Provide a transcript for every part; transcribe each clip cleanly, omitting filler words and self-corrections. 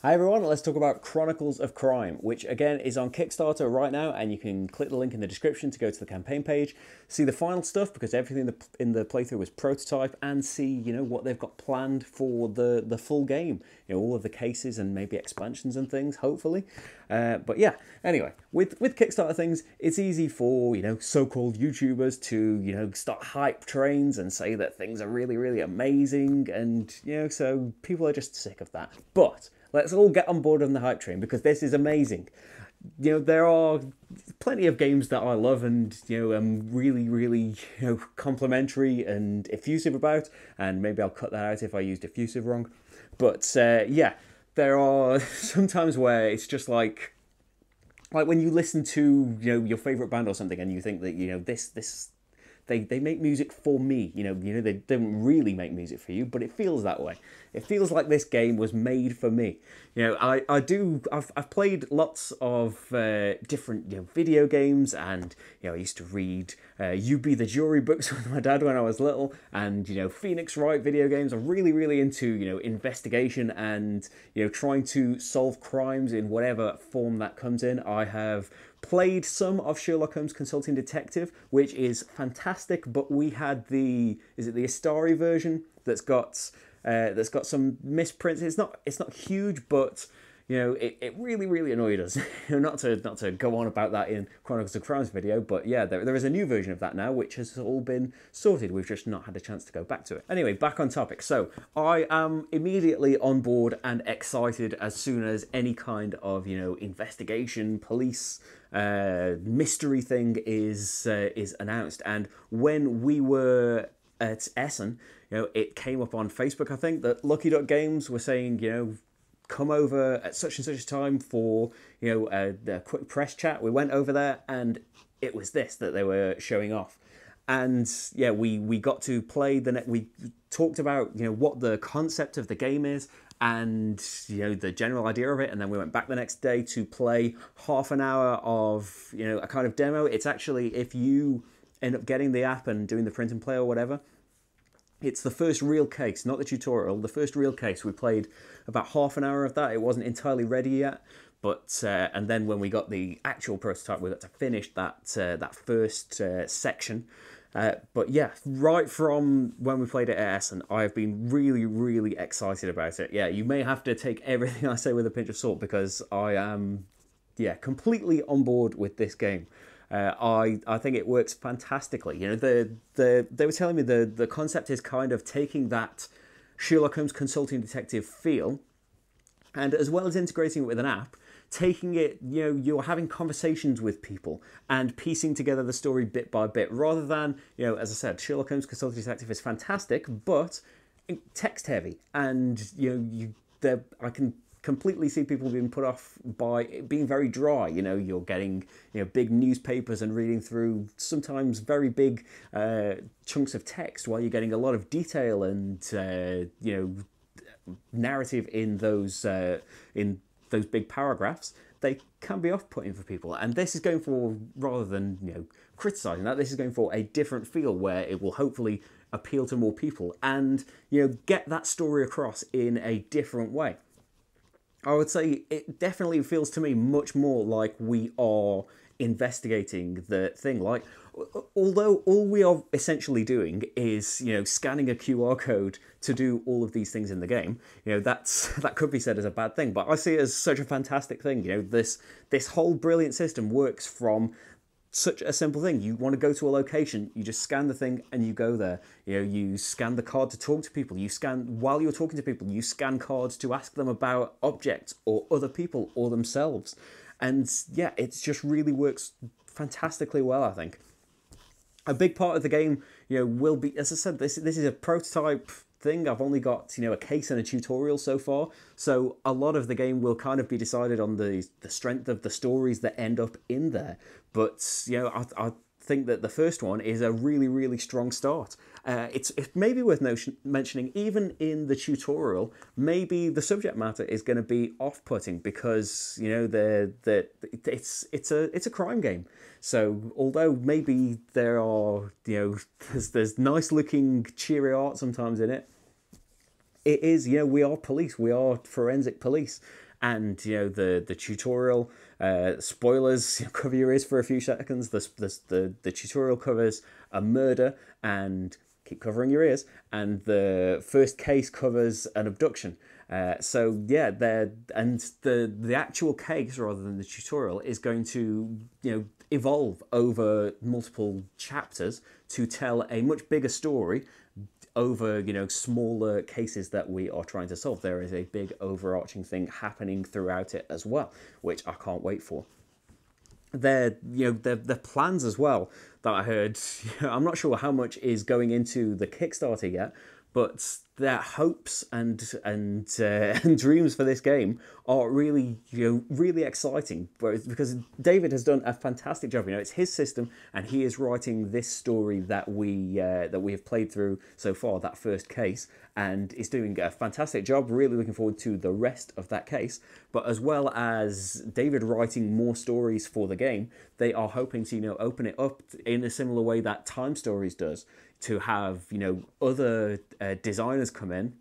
Hi everyone, let's talk about Chronicles of Crime, which again is on Kickstarter right now, and you can click the link in the description to go to the campaign page, see the final stuff because everything in the playthrough was prototype, and see what they've got planned for the full game. All of the cases and maybe expansions and things, hopefully. But yeah, anyway, with Kickstarter things, it's easy for so-called YouTubers to start hype trains and say that things are really amazing, and so people are just sick of that. But let's all get on board on the hype train because this is amazing. There are plenty of games that I love and am really complimentary and effusive about, and maybe I'll cut that out if I used effusive wrong. But yeah, there are sometimes where it's just like when you listen to your favorite band or something, and you think that this they make music for me. They don't really make music for you, but it feels that way. It feels like this game was made for me. I've played lots of different video games, and I used to read You Be the Jury books with my dad when I was little, and Phoenix Wright video games. I'm really into investigation and trying to solve crimes in whatever form that comes in. I have played some of Sherlock Holmes Consulting Detective, which is fantastic, but we had the Astari version that's got some misprints. It's not huge, but it really annoyed us. not to go on about that in Chronicles of Crime's video, but yeah, there is a new version of that now, which has all been sorted. We've just not had a chance to go back to it. Anyway, back on topic. So I am immediately on board and excited as soon as any kind of investigation, police, mystery thing is announced. And when we were at Essen, it came up on Facebook, I think, that Lucky Duck Games were saying, come over at such and such a time for a quick press chat. We went over there, and it was this that they were showing off. And yeah, we got to play we talked about what the concept of the game is and the general idea of it, and then we went back the next day to play half an hour of a kind of demo. It's actually, if you end up getting the app and doing the print and play or whatever, it's the first real case, not the tutorial, the first real case. We played about half an hour of that. It wasn't entirely ready yet, but and then when we got the actual prototype, we got to finish that first section. But yeah, right from when we played it at Essen, I've been really excited about it. Yeah, you may have to take everything I say with a pinch of salt because I am, completely on board with this game. I think it works fantastically. They were telling me the concept is kind of taking that Sherlock Holmes Consulting Detective feel, and as well as integrating it with an app, taking it, you're having conversations with people and piecing together the story bit by bit, rather than, as I said, Sherlock Holmes Consulting Detective is fantastic, but text heavy, and I can completely see people being put off by it being very dry. You're getting big newspapers and reading through sometimes very big chunks of text, while you're getting a lot of detail and narrative in those big paragraphs. They can be off-putting for people, and this is going for, rather than criticizing that, this is going for a different feel where it will hopefully appeal to more people and get that story across in a different way. I would say it definitely feels to me much more like we are investigating the thing. Like, although all we are essentially doing is, scanning a QR code to do all of these things in the game, that could be said as a bad thing, but I see it as such a fantastic thing. This whole brilliant system works from such a simple thing. You want to go to a location, you just scan the thing and you go there. You scan the card to talk to people. While you're talking to people, you scan cards to ask them about objects or other people or themselves. And yeah, it just really works fantastically well, I think. A big part of the game, will be, as I said, this is a prototype thing. I've only got, a case and a tutorial so far. So a lot of the game will kind of be decided on the strength of the stories that end up in there. But, I think that the first one is a really strong start. It's maybe worth mentioning, even in the tutorial, maybe the subject matter is going to be off-putting because it's a crime game. So although maybe there are there's nice looking cheery art sometimes in it, it is, we are police, we are forensic police. And, the tutorial, spoilers, cover your ears for a few seconds. The tutorial covers a murder, and keep covering your ears. And the first case covers an abduction. So yeah, the actual case, rather than the tutorial, is going to evolve over multiple chapters to tell a much bigger story over smaller cases that we are trying to solve. There is a big overarching thing happening throughout it as well, which I can't wait for. The plans as well that I heard. I'm not sure how much is going into the Kickstarter yet, but their hopes and dreams for this game are really really exciting. Because David has done a fantastic job. It's his system, and he is writing this story that we have played through so far. That first case, and is doing a fantastic job. Really looking forward to the rest of that case. But as well as David writing more stories for the game, they are hoping to open it up in a similar way that Time Stories does, to have other designers come in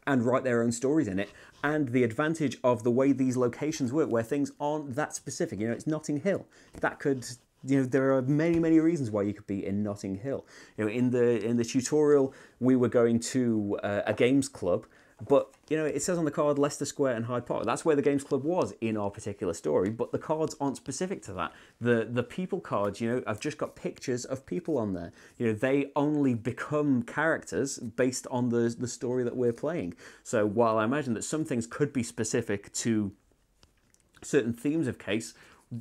and write their own stories in it. And the advantage of the way these locations work, where things aren't that specific, it's Notting Hill. That could, there are many reasons why you could be in Notting Hill. In the tutorial, we were going to a games club, but it says on the card Leicester Square and Hyde Park. That's where the games club was in our particular story, but the cards aren't specific to that. The people cards, I've just got pictures of people on there. They only become characters based on the story that we're playing. So while I imagine that some things could be specific to certain themes of case,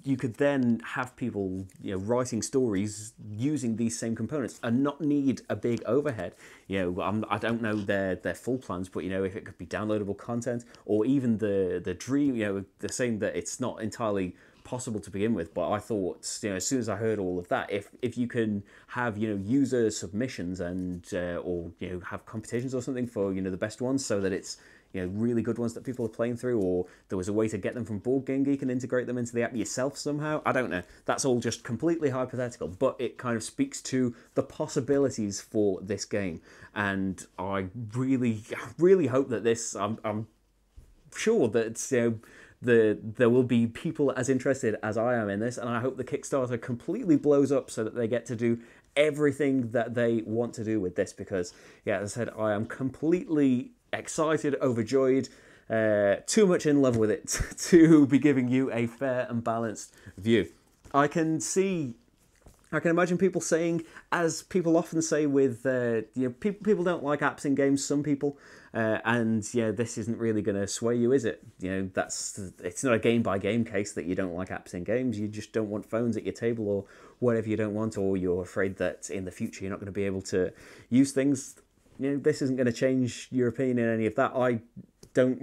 you could then have people writing stories using these same components and not need a big overhead. I don't know their full plans, but if it could be downloadable content, or even the dream, they're saying that it's not entirely possible to begin with, but I thought as soon as I heard all of that, if you can have user submissions and or have competitions or something for the best ones, so that it's really good ones that people are playing through, or there was a way to get them from Board Game Geek and integrate them into the app yourself somehow. I don't know. That's all just completely hypothetical, but it kind of speaks to the possibilities for this game. And I really hope that this, I'm sure that there will be people as interested as I am in this, and I hope the Kickstarter completely blows up so that they get to do everything that they want to do with this, because as I said, I am completely excited, overjoyed, too much in love with it to be giving you a fair and balanced view. I can imagine people saying, as people often say with, people don't like apps in games, some people, and this isn't really going to sway you, is it? It's not a game-by-game case that you don't like apps in games. You just don't want phones at your table, or whatever you don't want, or you're afraid that in the future you're not going to be able to use things. This isn't going to change your opinion in any of that. I don't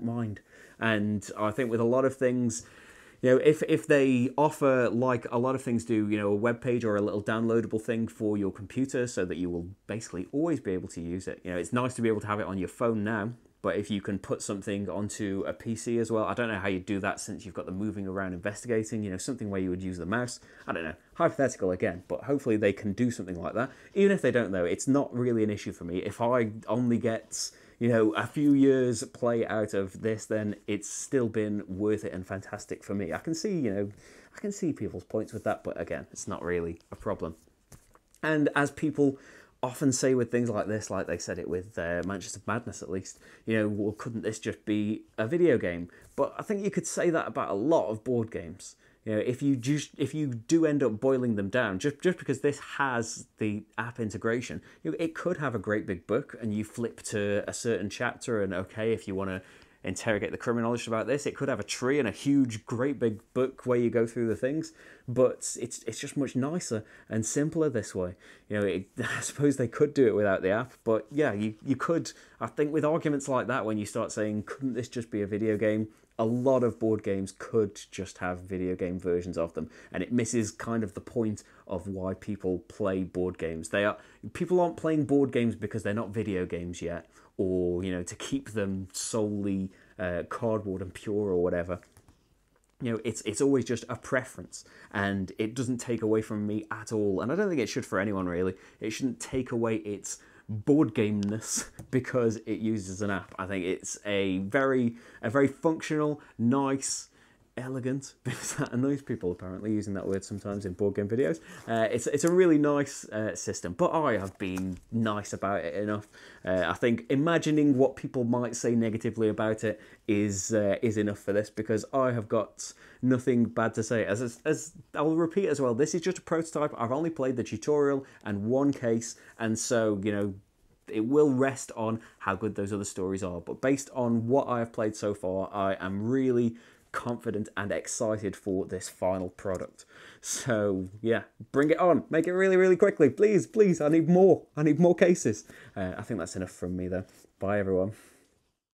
mind. And I think with a lot of things, if they offer, like a lot of things do, a web page or a little downloadable thing for your computer so that you will basically always be able to use it. It's nice to be able to have it on your phone now, but if you can put something onto a PC as well, I don't know how you do that since you've got the moving around investigating, something where you would use the mouse. I don't know, hypothetical again, but hopefully they can do something like that. Even if they don't, though, it's not really an issue for me. If I only get a few years play out of this, then it's still been worth it and fantastic for me. I can see people's points with that, but again, it's not really a problem. And as people often say with things like this, like they said it with Manchester Madness at least, well, couldn't this just be a video game? But I think you could say that about a lot of board games. If you do end up boiling them down, just because this has the app integration, it could have a great big book, and you flip to a certain chapter, and okay, if you want to interrogate the criminologist about this, it could have a tree and a huge, great big book where you go through the things. But it's just much nicer and simpler this way. I suppose they could do it without the app, but yeah, you could. I think with arguments like that, when you start saying, couldn't this just be a video game? A lot of board games could just have video game versions of them, and it misses kind of the point of why people play board games. People aren't playing board games because they're not video games yet, or to keep them solely cardboard and pure or whatever. It's always just a preference, and it doesn't take away from me at all. And I don't think it should for anyone, really. It shouldn't take away its board gameness because it uses an app. I think it's a very functional, nice, elegant, because that annoys people apparently, using that word sometimes in board game videos. It's a really nice system, but I have been nice about it enough. I think imagining what people might say negatively about it is enough for this, because I have got nothing bad to say. As I'll repeat as well, this is just a prototype. I've only played the tutorial and one case, and so, you know, it will rest on how good those other stories are. But based on what I have played so far, I am really confident and excited for this final product. So yeah, bring it on. Make it really, really quickly. Please, please, I need more. I need more cases. I think that's enough from me though. Bye everyone.